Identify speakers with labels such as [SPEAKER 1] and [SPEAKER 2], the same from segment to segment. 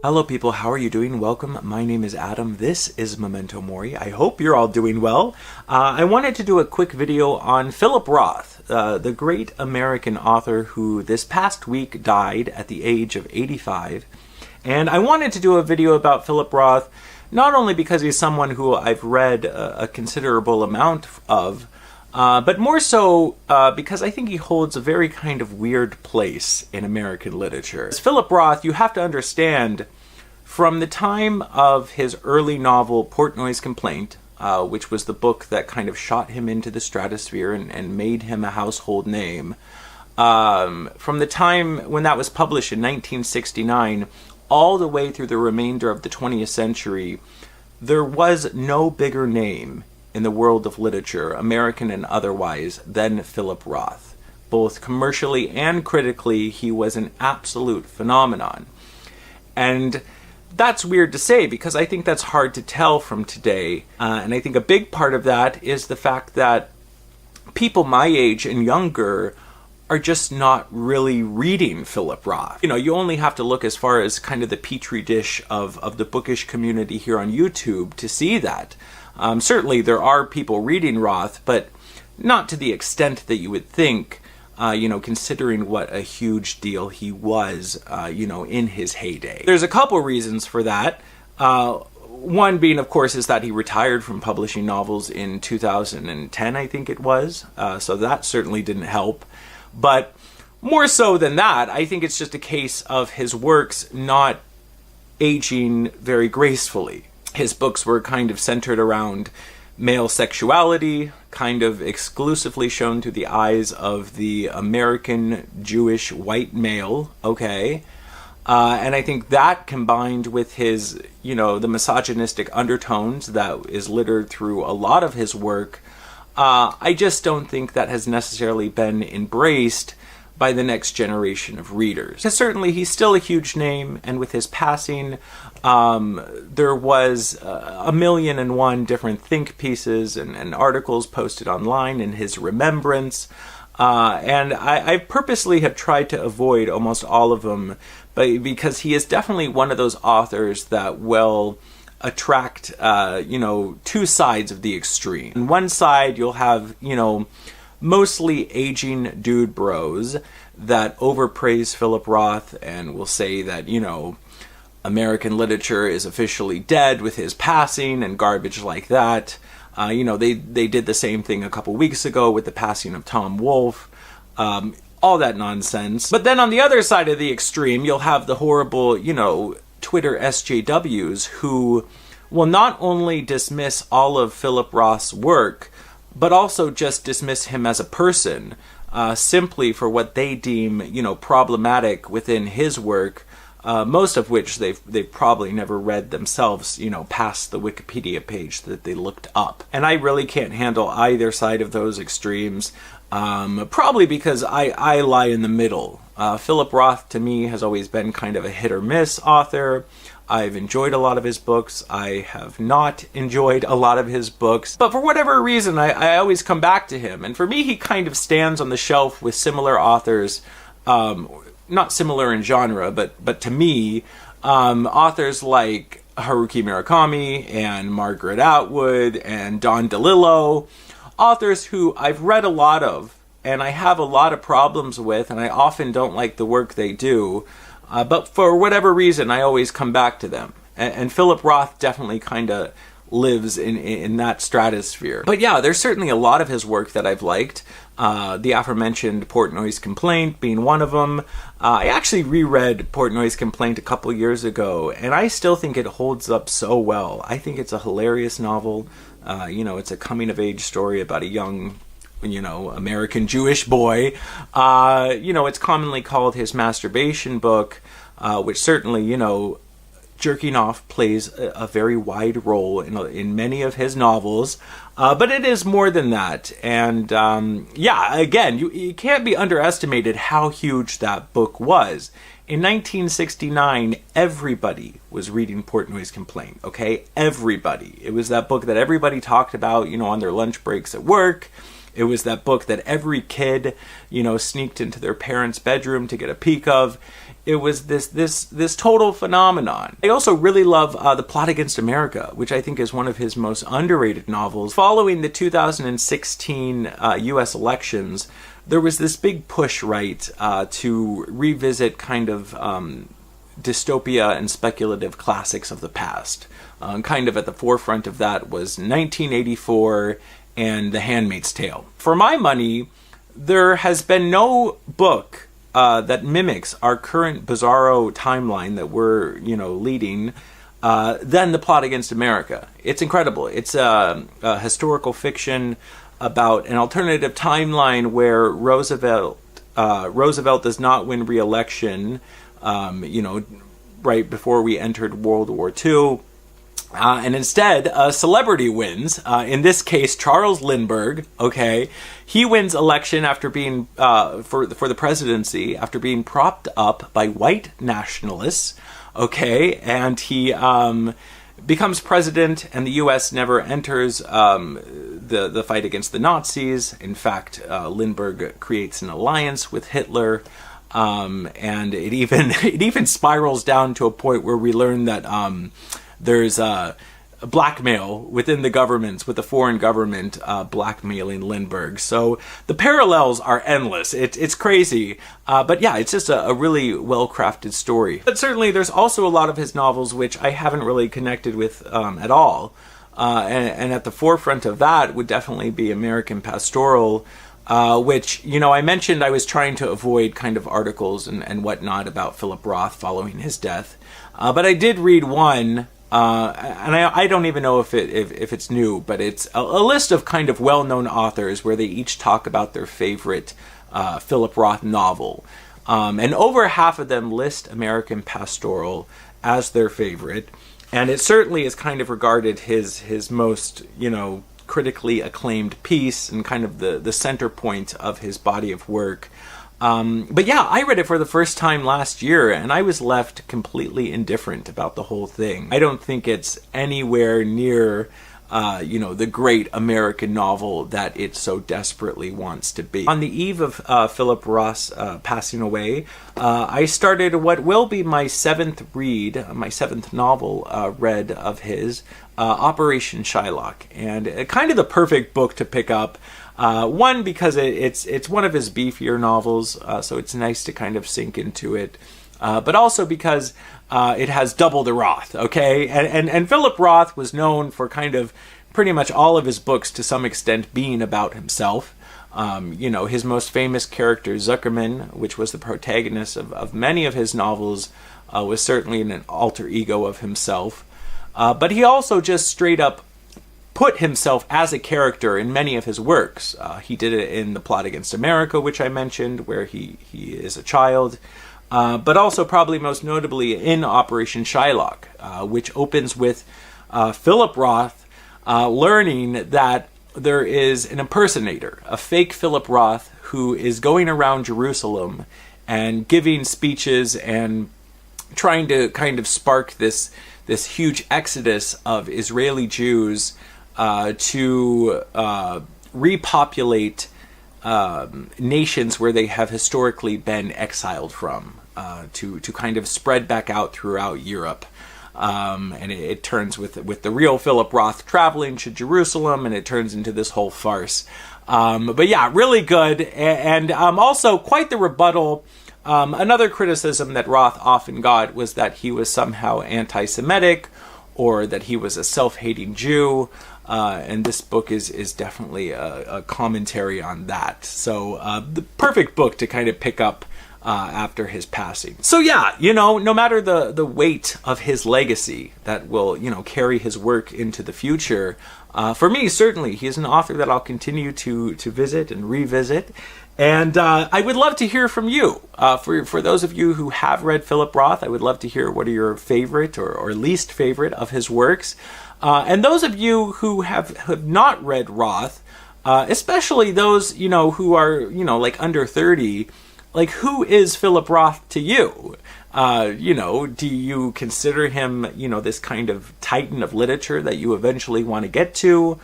[SPEAKER 1] Hello people, how are you doing? Welcome, my name is Adam, this is Memento Mori. I hope you're all doing well. I wanted to do a quick video on Philip Roth, the great American author who this past week died at the age of 85. And I wanted to do a video about Philip Roth, not only because he's someone who I've read a considerable amount of, but more so because I think he holds a very kind of weird place in American literature. As Philip Roth, you have to understand, from the time of his early novel Portnoy's Complaint, which was the book that kind of shot him into the stratosphere and made him a household name, from the time when that was published in 1969, all the way through the remainder of the 20th century, there was no bigger name in the world of literature, American and otherwise, than Philip Roth. Both commercially and critically, he was an absolute phenomenon. And that's weird to say because I think that's hard to tell from today. And I think a big part of that is the fact that people my age and younger are just not really reading Philip Roth. You know, you only have to look as far as kind of the petri dish of the bookish community here on YouTube to see that. Certainly there are people reading Roth, but not to the extent that you would think, considering what a huge deal he was, in his heyday. There's a couple reasons for that. One being, of course, is that he retired from publishing novels in 2010, I think it was. So that certainly didn't help. But more so than that, I think it's just a case of his works not aging very gracefully. His books were kind of centered around male sexuality, kind of exclusively shown through the eyes of the American Jewish white male, okay? And I think that combined with his, the misogynistic undertones that is littered through a lot of his work, I just don't think that has necessarily been embraced by the next generation of readers. Because certainly he's still a huge name, and with his passing, there was 1,000,001 different think pieces and articles posted online in his remembrance. And I purposely have tried to avoid almost all of them, because he is definitely one of those authors that will attract, two sides of the extreme. On one side, you'll have, mostly aging dude bros that overpraise Philip Roth and will say that, American literature is officially dead with his passing and garbage like that. They did the same thing a couple weeks ago with the passing of Tom Wolfe. All that nonsense. But then on the other side of the extreme, you'll have the horrible, Twitter SJWs who will not only dismiss all of Philip Roth's work, but also just dismiss him as a person, simply for what they deem, problematic within his work, most of which they've probably never read themselves, past the Wikipedia page that they looked up. And I really can't handle either side of those extremes, probably because I lie in the middle. Philip Roth, to me, has always been kind of a hit or miss author. I've enjoyed a lot of his books. I have not enjoyed a lot of his books. But for whatever reason, I always come back to him. And for me, he kind of stands on the shelf with similar authors, not similar in genre, but to me, authors like Haruki Murakami and Margaret Atwood and Don DeLillo, authors who I've read a lot of and I have a lot of problems with, and I often don't like the work they do. But for whatever reason, I always come back to them. And Philip Roth definitely kind of lives in that stratosphere. But yeah, there's certainly a lot of his work that I've liked. The aforementioned Portnoy's Complaint being one of them. I actually reread Portnoy's Complaint a couple years ago, and I still think it holds up so well. I think it's a hilarious novel. It's a coming-of-age story about a young American Jewish boy. It's commonly called his masturbation book, which certainly, jerking off plays a very wide role in many of his novels. But it is more than that. And again, you can't be underestimated how huge that book was. In 1969, everybody was reading Portnoy's Complaint, okay? Everybody. It was that book that everybody talked about, on their lunch breaks at work. It was that book that every kid, sneaked into their parents' bedroom to get a peek of. it was this total phenomenon. I also really love The Plot Against America, which I think is one of his most underrated novels. Following the 2016 U.S. elections, there was this big push, right, to revisit kind of dystopia and speculative classics of the past. Kind of at the forefront of that was 1984 and The Handmaid's Tale. For my money, there has been no book that mimics our current bizarro timeline that we're, leading, than The Plot Against America. It's incredible. It's a historical fiction about an alternative timeline where Roosevelt does not win re-election, right before we entered World War II. And instead, a celebrity wins. In this case, Charles Lindbergh. Okay, he wins election after being for the presidency after being propped up by white nationalists. Okay, and he becomes president, and the U.S. never enters the fight against the Nazis. In fact, Lindbergh creates an alliance with Hitler. And it even spirals down to a point where we learn that there's blackmail within the governments, with the foreign government blackmailing Lindbergh. So the parallels are endless. It's crazy. But yeah, it's just a really well-crafted story. But certainly there's also a lot of his novels which I haven't really connected with at all. And at the forefront of that would definitely be American Pastoral, which, I mentioned I was trying to avoid kind of articles and whatnot about Philip Roth following his death. But I did read one, and I don't even know if it's new, but it's a list of kind of well-known authors where they each talk about their favorite Philip Roth novel. And over half of them list American Pastoral as their favorite. And it certainly is kind of regarded his most, critically acclaimed piece and kind of the center point of his body of work. But yeah, I read it for the first time last year, and I was left completely indifferent about the whole thing. I don't think it's anywhere near, the great American novel that it so desperately wants to be. On the eve of Philip Roth's passing away, I started what will be my seventh novel read of his, Operation Shylock, and kind of the perfect book to pick up. One, because it's one of his beefier novels, so it's nice to kind of sink into it. But also because it has double the Roth, okay? And Philip Roth was known for kind of pretty much all of his books to some extent being about himself. His most famous character, Zuckerman, which was the protagonist of many of his novels, was certainly an alter ego of himself. But he also just straight up put himself as a character in many of his works. He did it in The Plot Against America, which I mentioned, where he is a child. But also probably most notably in Operation Shylock, which opens with Philip Roth learning that there is an impersonator, a fake Philip Roth, who is going around Jerusalem and giving speeches and trying to kind of spark this huge exodus of Israeli Jews to repopulate nations where they have historically been exiled from, to kind of spread back out throughout Europe. And it turns with the real Philip Roth traveling to Jerusalem, and it turns into this whole farce. But yeah, really good, and also quite the rebuttal. Another criticism that Roth often got was that he was somehow anti-Semitic, or that he was a self-hating Jew. And this book is definitely a commentary on that. So the perfect book to kind of pick up after his passing. So yeah, no matter the weight of his legacy that will, carry his work into the future, for me, certainly, he is an author that I'll continue to visit and revisit. And I would love to hear from you. For those of you who have read Philip Roth, I would love to hear what are your favorite or least favorite of his works. And those of you who have not read Roth, especially those, who are, like under 30, like, who is Philip Roth to you? Do you consider him, this kind of titan of literature that you eventually want to get to?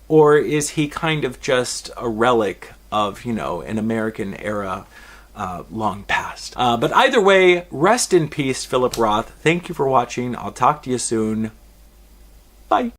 [SPEAKER 1] Or is he kind of just a relic of, an American era long past. But either way, rest in peace, Philip Roth. Thank you for watching. I'll talk to you soon. Bye.